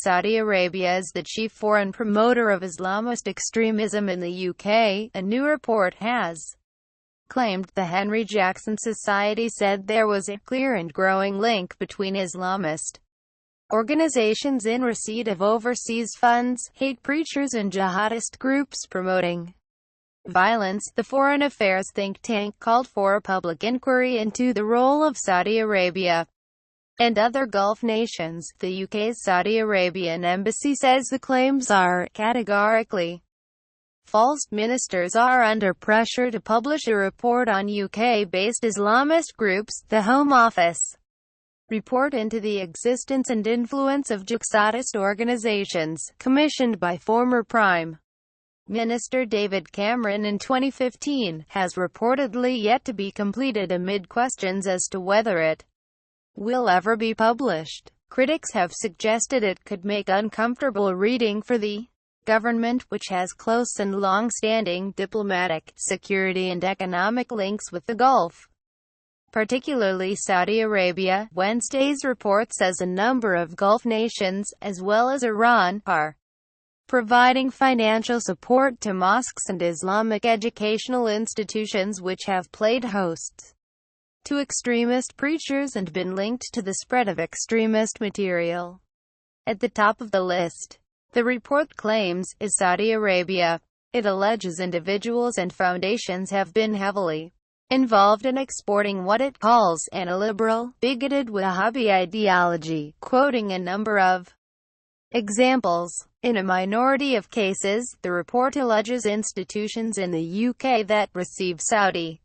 Saudi Arabia is the chief foreign promoter of Islamist extremism in the UK, a new report has claimed. The Henry Jackson Society said there was a clear and growing link between Islamist organizations in receipt of overseas funds, hate preachers and jihadist groups promoting violence. The Foreign Affairs think tank called for a public inquiry into the role of Saudi Arabia and other Gulf nations. The UK's Saudi Arabian embassy says the claims are categorically false. Ministers are under pressure to publish a report on UK-based Islamist groups, the Home Office report into the existence and influence of jihadist organizations, commissioned by former Prime Minister David Cameron in 2015, has reportedly yet to be completed amid questions as to whether it will ever be published. Critics have suggested it could make uncomfortable reading for the government, which has close and long-standing diplomatic, security and economic links with the Gulf, particularly Saudi Arabia. Wednesday's report says a number of Gulf nations, as well as Iran, are providing financial support to mosques and Islamic educational institutions which have played host to extremist preachers and been linked to the spread of extremist material. At the top of the list, the report claims, is Saudi Arabia. It alleges individuals and foundations have been heavily involved in exporting what it calls an illiberal, bigoted Wahhabi ideology, quoting a number of examples. In a minority of cases, the report alleges institutions in the UK that receive Saudi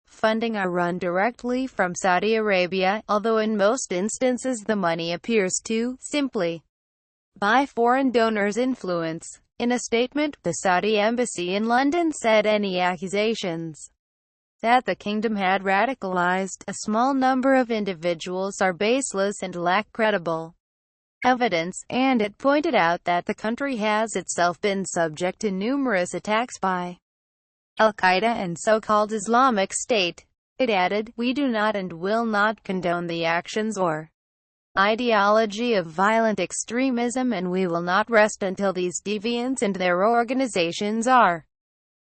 funding are run directly from Saudi Arabia, although in most instances the money appears to simply by foreign donors' influence. In a statement, the Saudi embassy in London said any accusations that the kingdom had radicalized a small number of individuals are baseless and lack credible evidence, and it pointed out that the country has itself been subject to numerous attacks by Al-Qaeda and so-called Islamic State. It added, "We do not and will not condone the actions or ideology of violent extremism, and we will not rest until these deviants and their organizations are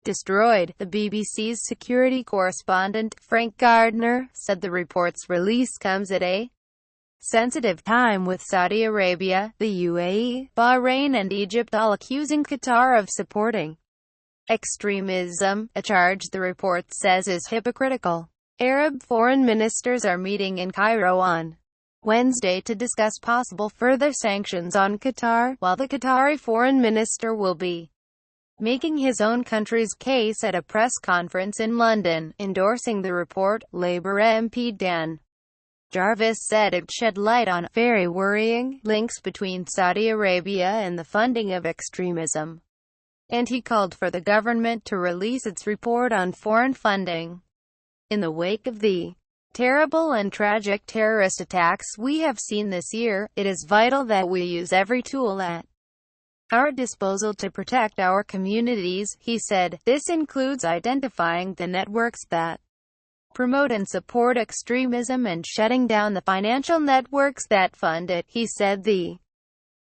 destroyed." The BBC's security correspondent, Frank Gardner, said the report's release comes at a sensitive time, with Saudi Arabia, the UAE, Bahrain and Egypt all accusing Qatar of supporting extremism, a charge the report says is hypocritical. Arab foreign ministers are meeting in Cairo on Wednesday to discuss possible further sanctions on Qatar, while the Qatari foreign minister will be making his own country's case at a press conference in London. Endorsing the report, Labour MP Dan Jarvis said it shed light on very worrying links between Saudi Arabia and the funding of extremism, and he called for the government to release its report on foreign funding. In the wake of the terrible and tragic terrorist attacks we have seen this year, it is vital that we use every tool at our disposal to protect our communities, he said. This includes identifying the networks that promote and support extremism and shutting down the financial networks that fund it, he said. The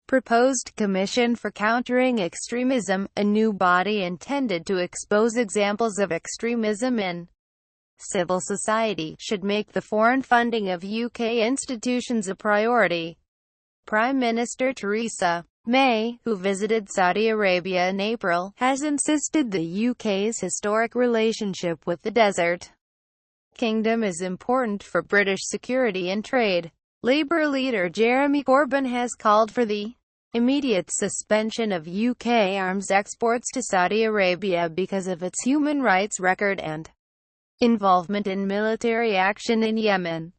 proposed Commission for Countering Extremism, a new body intended to expose examples of extremism in civil society, should make the foreign funding of UK institutions a priority. Prime Minister Theresa May, who visited Saudi Arabia in April, has insisted the UK's historic relationship with the Desert Kingdom is important for British security and trade. Labour leader Jeremy Corbyn has called for the immediate suspension of UK arms exports to Saudi Arabia because of its human rights record and involvement in military action in Yemen.